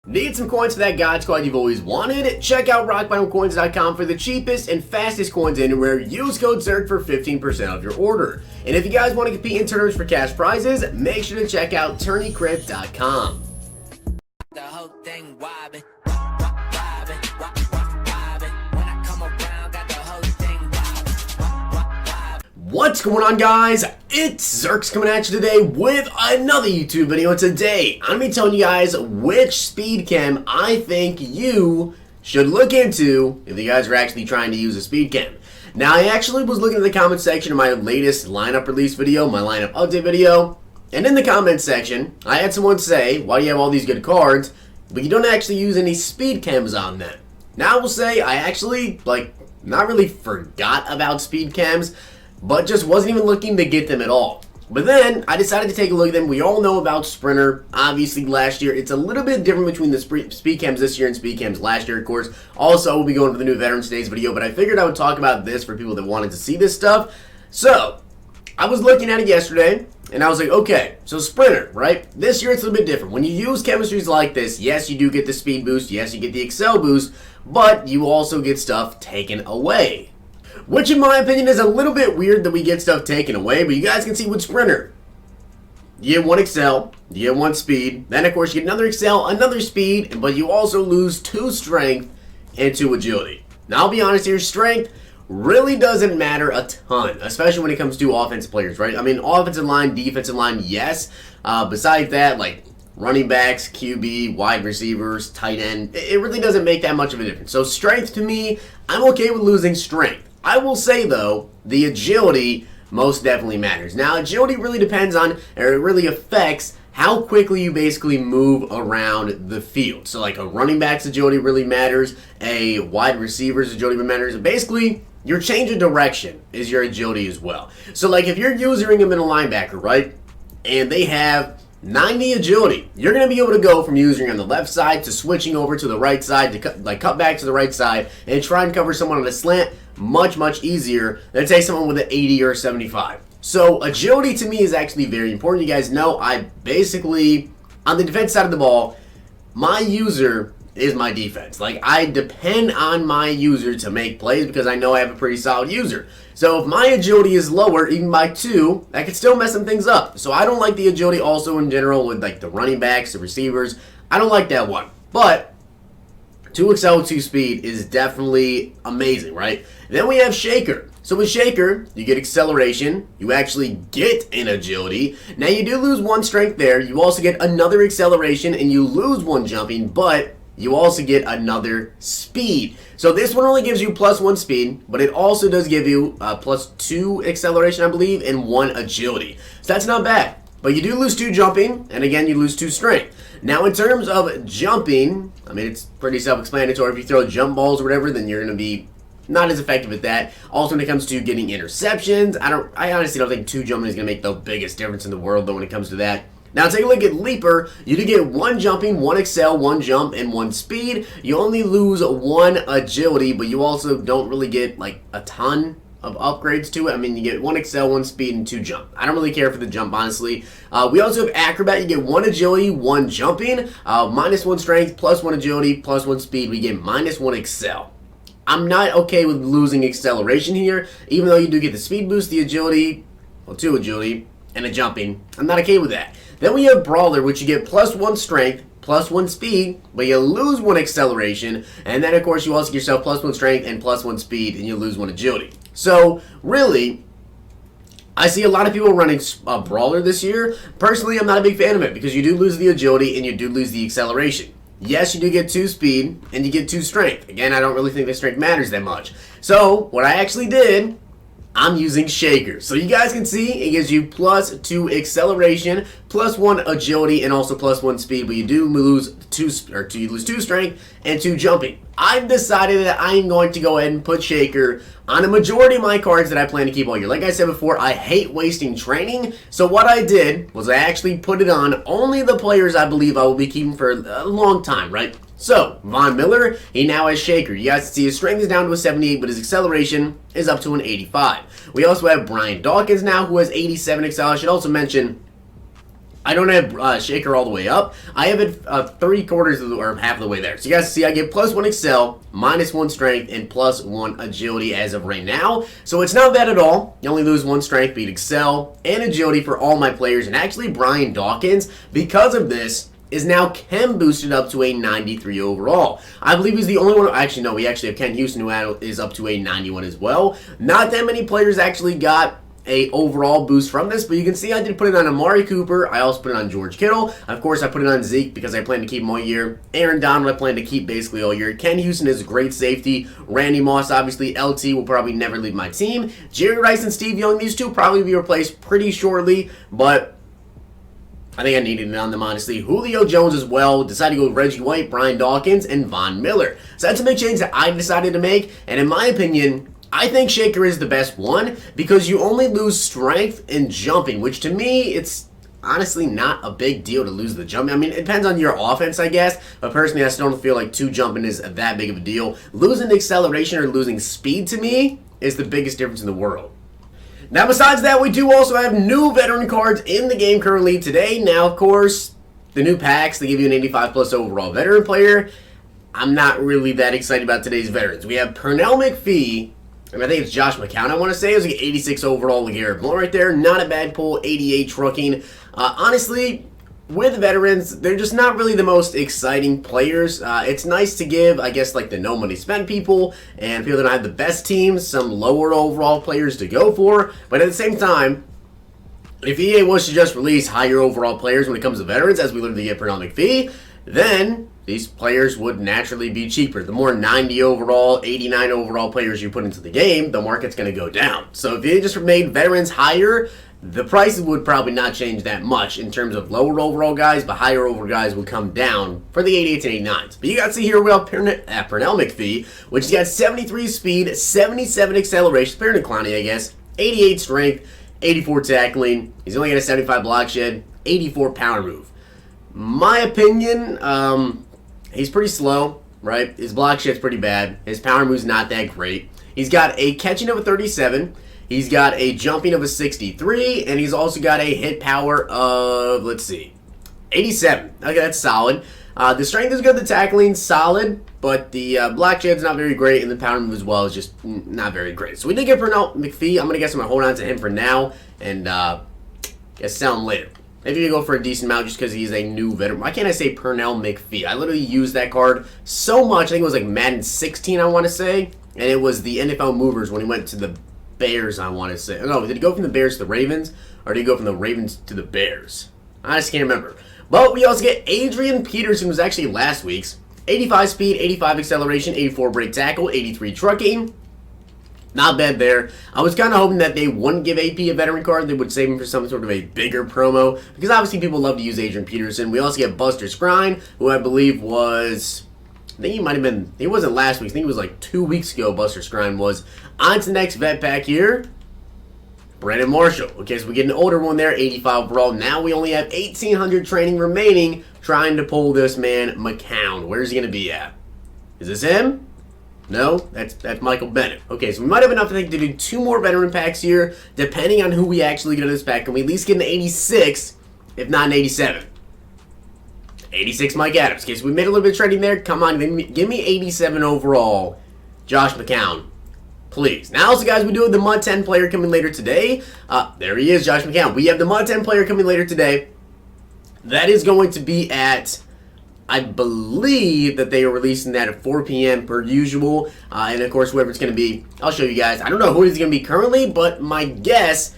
Need some coins for that God Squad you've always wanted? Check out rockbottomcoins.com for the cheapest and fastest coins anywhere. Use code ZIRK for 15% off your order. And if you guys want to compete in tournaments for cash prizes, make sure to check out tourneycrypt.com. The whole thing wobbin'. What's going on, guys? It's Zirksee coming at you today with another YouTube video. And today, I'm going to be telling you guys which speed chem I think you should look into if you guys are actually trying to use a speed chem. Now, I actually was looking at the comment section of my latest lineup release video, my lineup update video, and in the comment section, I had someone say, why do you have all these good cards, but you don't actually use any speed chems on them? Now, I will say, I actually, not really forgot about speed chems, but just wasn't even looking to get them at all. But then, I decided to take a look at them. We all know about Sprinter, obviously last year. It's a little bit different between the speed chems this year and speed chems last year, of course. Also, we'll be going to the new Veterans Days video, but I figured I would talk about this for people that wanted to see this stuff. So, I was looking at it yesterday, and I was like, okay, so Sprinter, right? This year it's a little bit different. When you use chemistries like this, yes, you do get the speed boost, yes, you get the excel boost, but you also get stuff taken away. Which, in my opinion, is a little bit weird that we get stuff taken away, but you guys can see with Sprinter. You get one excel, you get one speed, then of course you get another excel, another speed, but you also lose 2 strength and 2 agility. Now, I'll be honest here, strength really doesn't matter a ton, especially when it comes to offensive players, right? I mean, offensive line, defensive line, yes. Besides that, like running backs, QB, wide receivers, tight end, it really doesn't make that much of a difference. So strength, to me, I'm okay with losing strength. I will say, though, the agility most definitely matters. Now, agility really depends on, or it really affects how quickly you basically move around the field. So, like, a running back's agility really matters. A wide receiver's agility matters. Basically, your change of direction is your agility as well. So, like, if you're using them in a linebacker, right, and they have 90 agility, you're going to be able to go from using on the left side to switching over to the right side to cut back to the right side and try and cover someone on a slant much easier than, say, someone with an 80 or 75. So agility to me is actually very important. You guys know I basically, on the defense side of the ball, my user is my defense. Like, I depend on my user to make plays because I know I have a pretty solid user. So if my agility is lower, even by 2, that could still mess some things up. So I don't like the agility also in general with, like, the running backs, the receivers. I don't like that one. But 2 excel, 2 speed is definitely amazing, right? Then we have Shaker. So with Shaker, you get acceleration, you actually get an agility. Now you do lose 1 strength there, you also get another acceleration, and you lose 1 jumping, but you also get another speed. So this one only gives you +1 speed, but it also does give you +2 acceleration, I believe, and 1 agility. So that's not bad. But you do lose 2 jumping, and again, you lose 2 strength. Now, in terms of jumping, I mean, it's pretty self-explanatory. If you throw jump balls or whatever, then you're going to be not as effective at that. Also, when it comes to getting interceptions, I honestly don't think 2 jumping is going to make the biggest difference in the world, though, when it comes to that. Now, take a look at Leaper. You do get 1 jumping, 1 excel, 1 jump, and 1 speed. You only lose 1 agility, but you also don't really get, like, a ton of upgrades to it. I mean, you get 1 excel, 1 speed, and 2 jump. I don't really care for the jump, honestly. We also have Acrobat. You get 1 agility, 1 jumping, -1 strength, +1 agility, +1 speed. We get -1 excel. I'm not okay with losing acceleration here, even though you do get the speed boost, the agility, well, 2 agility, and a jumping. I'm not okay with that. Then we have Brawler, which you get +1 strength, +1 speed, but you lose 1 acceleration, and then of course you also get yourself +1 strength and +1 speed, and you lose 1 agility. So really, I see a lot of people running Brawler this year. Personally, I'm not a big fan of it because you do lose the agility and you do lose the acceleration. Yes, you do get 2 speed and you get 2 strength. Again, I don't really think the strength matters that much. So what I actually did, I'm using Shaker. So you guys can see it gives you +2 acceleration, +1 agility, and also +1 speed, but you do lose 2 strength and 2 jumping. I've decided that I'm going to go ahead and put Shaker on a majority of my cards that I plan to keep all year. Like I said before, I hate wasting training, so what I did was I actually put it on only the players I believe I will be keeping for a long time, right? So, Von Miller, he now has Shaker. You guys can see his strength is down to a 78, but his acceleration is up to an 85. We also have Brian Dawkins now, who has 87 accel. I should also mention, I don't have Shaker all the way up. I have it 3/4 of the, or half of the way there. So you guys see I get +1 Excel, -1 Strength, and +1 Agility as of right now. So it's not bad at all. You only lose 1 Strength, beat Excel, and Agility for all my players. And actually Brian Dawkins, because of this, is now Chem boosted up to a 93 overall. I believe he's the only one. Actually, no, we actually have Ken Houston who is up to a 91 as well. Not that many players actually got a overall boost from this, but you can see I did put it on Amari Cooper. I also put it on George Kittle. Of course, I put it on Zeke because I plan to keep him all year. Aaron Donald I plan to keep basically all year. Ken Houston is a great safety. Randy Moss, obviously. LT will probably never leave my team. Jerry Rice and Steve Young, these two probably be replaced pretty shortly, but I think I needed it on them, honestly. Julio Jones as well. Decided to go with Reggie White, Brian Dawkins, and Von Miller. So that's a big change that I decided to make, and in my opinion, I think Shaker is the best one because you only lose strength and jumping, which to me, it's honestly not a big deal to lose the jumping. I mean, it depends on your offense, I guess, but personally, I still don't feel like 2 jumping is that big of a deal. Losing acceleration or losing speed to me is the biggest difference in the world. Now, besides that, we do also have new veteran cards in the game currently today. Now, of course, the new packs, they give you an 85+ overall veteran player. I'm not really that excited about today's veterans. We have Pernell McPhee, and I think it's Josh McCown, I want to say. It was like 86 overall LeGarrette Blount right there. Not a bad pull, 88 trucking. Honestly, with veterans, they're just not really the most exciting players. It's nice to give, I guess, like the no money spent people and people that don't have the best teams some lower overall players to go for. But at the same time, if EA was to just release higher overall players when it comes to veterans, as we literally get Pernell McPhee, then these players would naturally be cheaper. The more 90 overall, 89 overall players you put into the game, the market's going to go down. So if they just made veterans higher, the prices would probably not change that much in terms of lower overall guys, but higher overall guys would come down for the 88s and 89s. But you got to see here we have Pernell McPhee, which has got 73 speed, 77 acceleration, fair to Clowney, I guess, 88 strength, 84 tackling. He's only got a 75 block shed, 84 power move. My opinion, he's pretty slow, right? His block shed's pretty bad. His power move's not that great. He's got a catching of a 37. He's got a jumping of a 63. And he's also got a hit power of, let's see, 87. Okay, that's solid. The strength is good. The tackling, solid. But the block shed's not very great. And the power move as well is just not very great. So we did get Pernell McPhee. I'm going to guess I'm going to hold on to him for now. And guess sell him later. Maybe you go for a decent amount just because he's a new veteran. Why can't I say Pernell McPhee? I literally used that card so much. I think it was like Madden 16, I want to say. And it was the NFL movers when he went to the Bears, I want to say. No, did he go from the Bears to the Ravens? Or did he go from the Ravens to the Bears? I just can't remember. But we also get Adrian Peterson, who was actually last week's. 85 speed, 85 acceleration, 84 break tackle, 83 trucking. Not bad there. I was kind of hoping that they wouldn't give AP a veteran card. They would save him for some sort of a bigger promo. Because obviously people love to use Adrian Peterson. We also get Buster Skrine, who I believe was... I think he might have been... He wasn't last week. I think it was like 2 weeks ago Buster Skrine was. On to the next vet pack here. Brandon Marshall. Okay, so we get an older one there, 85 overall. Now we only have 1,800 training remaining trying to pull this man, Mccown. Where's he going to be at? Is this him? No, that's Michael Bennett. Okay, so we might have enough, I think, to do 2 more veteran packs here, depending on who we actually get in this pack. Can we at least get an 86, if not an 87? 86 Mike Adams. Okay, so we made a little bit of trading there. Come on, give me 87 overall. Josh McCown. Please. Now, also, guys, we do have the Mud 10 player coming later today. There he is, Josh McCown. We have the Mud 10 player coming later today. That is going to be at... I believe that they are releasing that at 4 p.m. per usual. And, of course, whoever it's going to be, I'll show you guys. I don't know who it's going to be currently, but my guess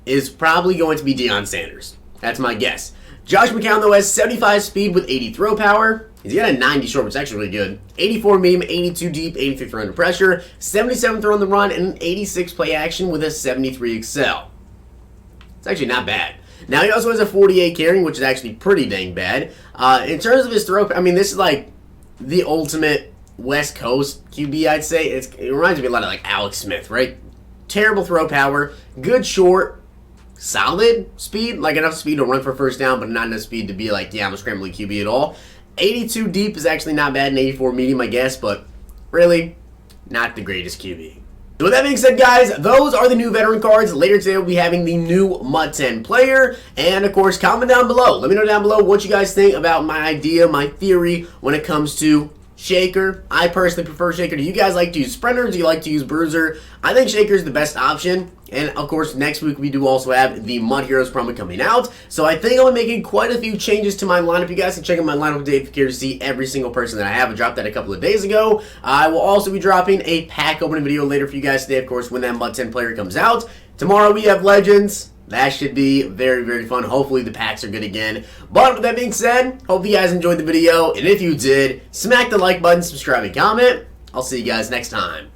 is probably going to be Deion Sanders. That's my guess. Josh McCown, though, has 75 speed with 80 throw power. He's got a 90 short, which is actually really good. 84 medium, 82 deep, 83 throw under pressure, 77 throw on the run, and an 86 play action with a 73 excel. It's actually not bad. Now, he also has a 48 carrying, which is actually pretty dang bad. In terms of his throw, I mean, this is like the ultimate West Coast QB, I'd say. It reminds me a lot of like Alex Smith, right? Terrible throw power, good short, solid speed, like enough speed to run for first down, but not enough speed to be like, yeah, I'm a scrambling QB at all. 82 deep is actually not bad, and 84 medium, I guess, but really, not the greatest QB. So with that being said, guys, those are the new veteran cards. Later today, we'll be having the new Mccown player. And, of course, comment down below. Let me know down below what you guys think about my idea, my theory, when it comes to Shaker. I personally prefer Shaker. Do you guys like to use Sprinter? Do you like to use Bruiser? I think Shaker is the best option. And, of course, next week we do also have the Mud Heroes promo coming out. So I think I'll be making quite a few changes to my lineup. You guys can check out my lineup today if you care to see every single person that I have. I dropped that a couple of days ago. I will also be dropping a pack opening video later for you guys today, of course, when that Mccown player comes out. Tomorrow we have Legends. That should be very, very fun. Hopefully the packs are good again. But with that being said, hope you guys enjoyed the video. And if you did, smack the like button, subscribe, and comment. I'll see you guys next time.